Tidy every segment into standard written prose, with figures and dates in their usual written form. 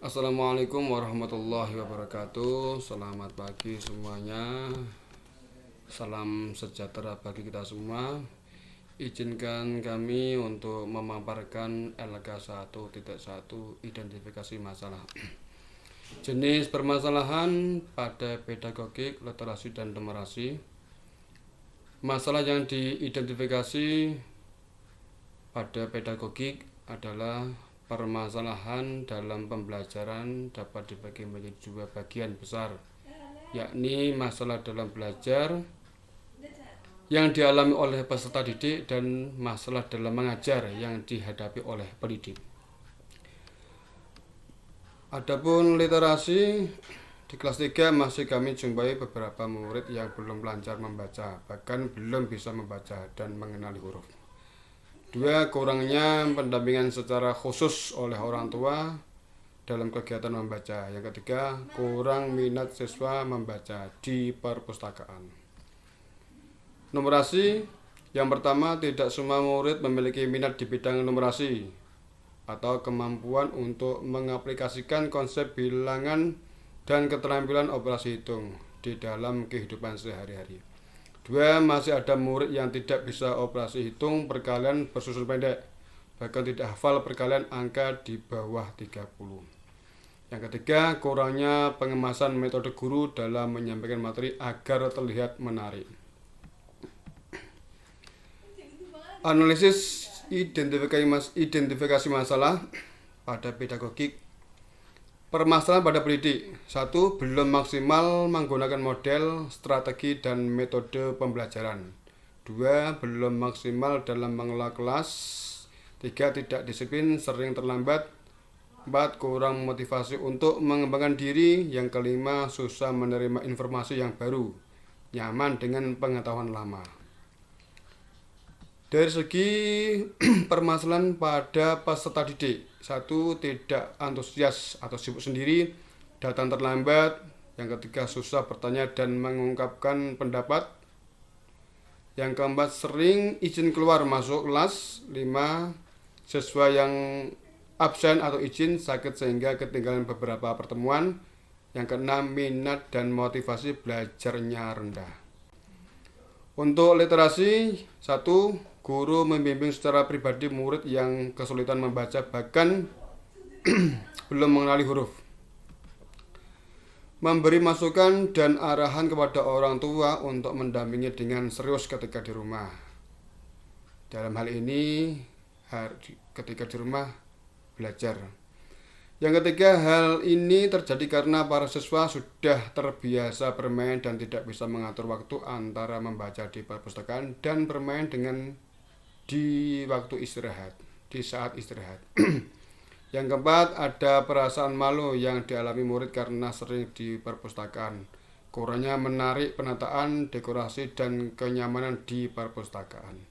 Assalamualaikum warahmatullahi wabarakatuh. Selamat pagi semuanya. Salam sejahtera bagi kita semua. Izinkan kami untuk memaparkan LK1.1 identifikasi masalah. Jenis permasalahan pada pedagogik, literasi, dan numerasi. Masalah yang diidentifikasi pada pedagogik adalah permasalahan dalam pembelajaran dapat dibagi menjadi dua bagian besar, yakni masalah dalam belajar yang dialami oleh peserta didik dan masalah dalam mengajar yang dihadapi oleh pendidik. Adapun literasi, di kelas 3 masih kami jumpai beberapa murid yang belum lancar membaca, bahkan belum bisa membaca dan mengenali huruf. 2. Kurangnya pendampingan secara khusus oleh orang tua dalam kegiatan membaca. Yang ketiga, kurang minat siswa membaca di perpustakaan. Numerasi, yang pertama, tidak semua murid memiliki minat di bidang numerasi atau kemampuan untuk mengaplikasikan konsep bilangan dan keterampilan operasi hitung di dalam kehidupan sehari-hari. 2. Masih ada murid yang tidak bisa operasi hitung perkalian bersusun pendek, bahkan tidak hafal perkalian angka di bawah 30. Yang ketiga, kurangnya pengemasan metode guru dalam menyampaikan materi agar terlihat menarik. Analisis identifikasi masalah pada pedagogik. Permasalahan pada pendidik. 1. Belum maksimal menggunakan model, strategi, dan metode pembelajaran. 2. Belum maksimal dalam mengelola kelas. 3. Tidak disiplin, sering terlambat. 4. Kurang motivasi untuk mengembangkan diri. Yang kelima, susah menerima informasi yang baru, nyaman dengan pengetahuan lama. Dari segi permasalahan pada peserta didik. 1. Tidak antusias atau sibuk sendiri, datang terlambat. Yang ketiga, susah bertanya dan mengungkapkan pendapat. Yang keempat, sering izin keluar masuk kelas. 5. Siswa yang absen atau izin sakit sehingga ketinggalan beberapa pertemuan. Yang keenam, minat dan motivasi belajarnya rendah. Untuk literasi, 1. Guru membimbing secara pribadi murid yang kesulitan membaca bahkan belum mengenali huruf. Memberi masukan dan arahan kepada orang tua untuk mendampingi dengan serius ketika di rumah. Dalam hal ini, ketika di rumah belajar. Yang ketiga, hal ini terjadi karena para siswa sudah terbiasa bermain dan tidak bisa mengatur waktu antara membaca di perpustakaan dan bermain di waktu istirahat, di saat istirahat. Yang keempat, ada perasaan malu yang dialami murid karena sering di perpustakaan. Kurangnya menarik penataan, dekorasi, dan kenyamanan di perpustakaan.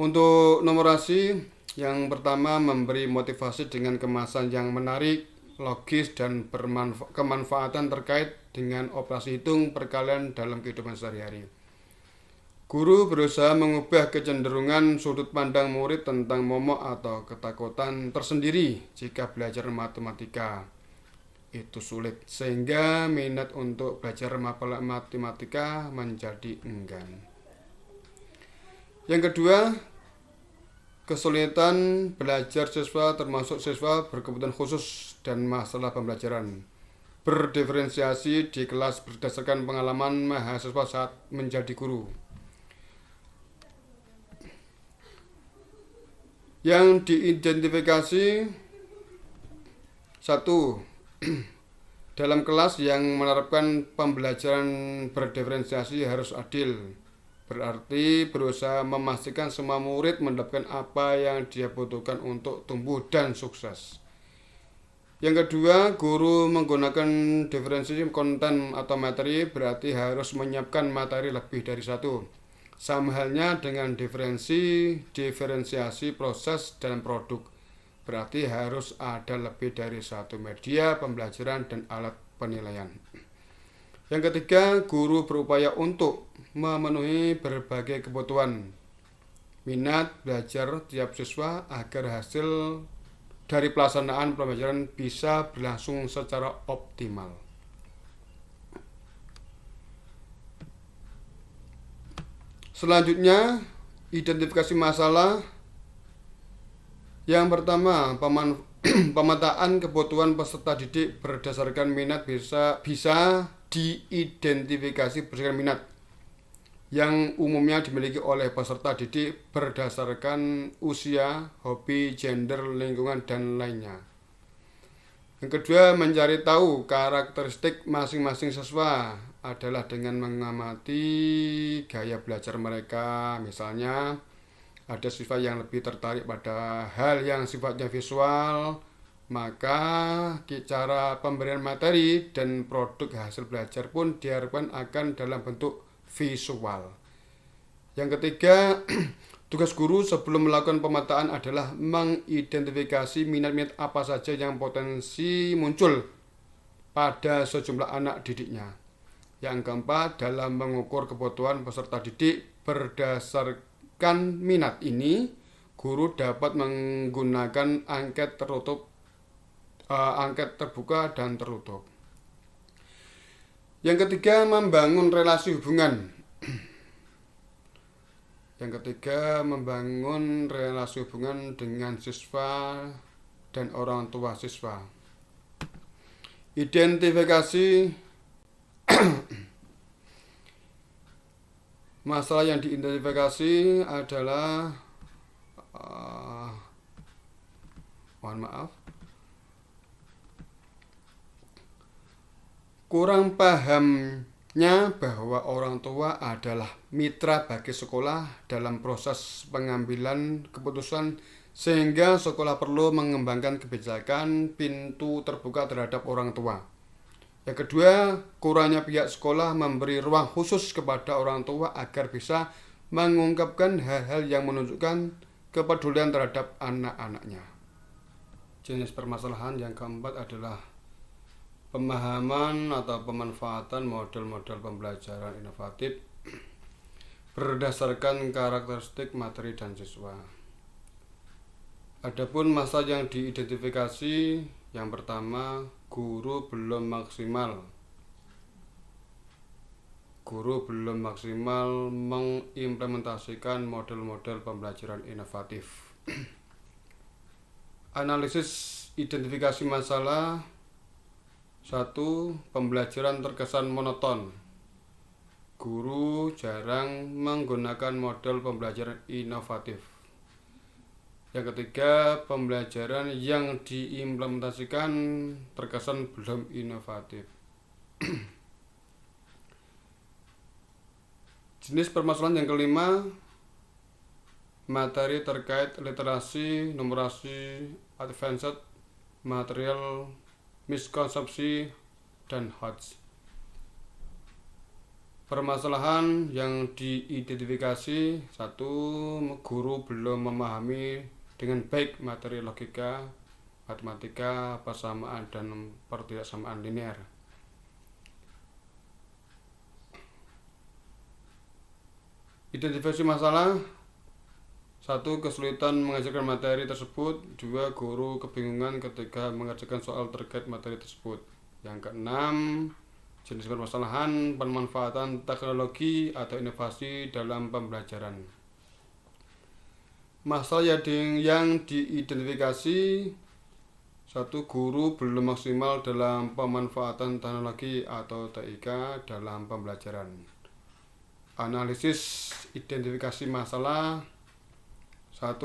Untuk numerasi, yang pertama, memberi motivasi dengan kemasan yang menarik, logis, dan kemanfaatan terkait dengan operasi hitung perkalian dalam kehidupan sehari-hari. Guru berusaha mengubah kecenderungan sudut pandang murid tentang momok atau ketakutan tersendiri jika belajar matematika itu sulit, sehingga minat untuk belajar matematika menjadi enggan. Yang kedua, kesulitan belajar siswa termasuk siswa berkebutuhan khusus dan masalah pembelajaran. Berdiferensiasi di kelas berdasarkan pengalaman mahasiswa saat menjadi guru. Yang diidentifikasi, 1. Dalam kelas yang menerapkan pembelajaran berdiferensiasi harus adil. Berarti berusaha memastikan semua murid mendapatkan apa yang dia butuhkan untuk tumbuh dan sukses. Yang kedua, guru menggunakan diferensiasi konten atau materi berarti harus menyiapkan materi lebih dari satu. Sama halnya dengan diferensiasi proses dan produk. Berarti harus ada lebih dari satu media pembelajaran dan alat penilaian. Yang ketiga, guru berupaya untuk memenuhi berbagai kebutuhan minat belajar tiap siswa agar hasil dari pelaksanaan pembelajaran bisa berlangsung secara optimal. Selanjutnya, identifikasi masalah. Yang pertama, pemetaan kebutuhan peserta didik berdasarkan minat bisa diidentifikasi berdasarkan minat yang umumnya dimiliki oleh peserta didik berdasarkan usia, hobi, gender, lingkungan, dan lainnya. Yang kedua, mencari tahu karakteristik masing-masing siswa adalah dengan mengamati gaya belajar mereka. Misalnya, ada siswa yang lebih tertarik pada hal yang sifatnya visual, maka cara pemberian materi dan produk hasil belajar pun diharapkan akan dalam bentuk visual. Yang ketiga, tugas guru sebelum melakukan pemetaan adalah mengidentifikasi minat-minat apa saja yang potensi muncul pada sejumlah anak didiknya. Yang keempat, dalam mengukur kebutuhan peserta didik berdasarkan minat ini, guru dapat menggunakan angket terbuka dan tertutup. Yang ketiga, membangun relasi hubungan. Dengan siswa dan orang tua siswa. Identifikasi masalah yang diidentifikasi adalah kurang pahamnya bahwa orang tua adalah mitra bagi sekolah dalam proses pengambilan keputusan, sehingga sekolah perlu mengembangkan kebijakan pintu terbuka terhadap orang tua. Yang kedua, kurangnya pihak sekolah memberi ruang khusus kepada orang tua agar bisa mengungkapkan hal-hal yang menunjukkan kepedulian terhadap anak-anaknya. Jenis permasalahan yang keempat adalah pemahaman atau pemanfaatan model-model pembelajaran inovatif berdasarkan karakteristik materi dan siswa. Adapun masalah yang diidentifikasi, yang pertama, guru belum maksimal mengimplementasikan model-model pembelajaran inovatif. Analisis identifikasi masalah. 1. Pembelajaran terkesan monoton. Guru jarang menggunakan model pembelajaran inovatif. Yang ketiga, pembelajaran yang diimplementasikan terkesan belum inovatif. Jenis permasalahan yang kelima, materi terkait literasi, numerasi, advanced, material, miskonsepsi, dan HOTS. Permasalahan yang diidentifikasi. 1. Guru belum memahami dengan baik materi logika, matematika, persamaan, dan pertidaksamaan linear. Identifikasi masalah. 1. Kesulitan mengajarkan materi tersebut. 2. Guru kebingungan ketika mengerjakan soal terkait materi tersebut. Yang keenam, jenis permasalahan pemanfaatan teknologi atau inovasi dalam pembelajaran. Masalah yang diidentifikasi. 1. Guru belum maksimal dalam pemanfaatan teknologi atau TIK dalam pembelajaran. Analisis identifikasi masalah. 1.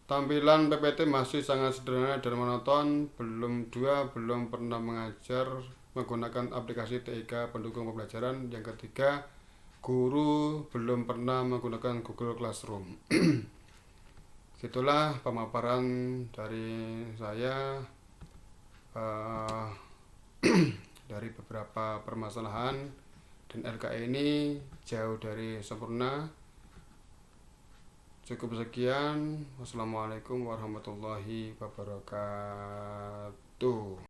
Tampilan PPT masih sangat sederhana dan monoton. 2. Belum pernah mengajar menggunakan aplikasi TIK pendukung pembelajaran. Yang ketiga, guru belum pernah menggunakan Google Classroom. Itulah pemaparan dari saya dari beberapa permasalahan, dan LKE ini jauh dari sempurna. Cukup sekian. Wassalamualaikum warahmatullahi wabarakatuh.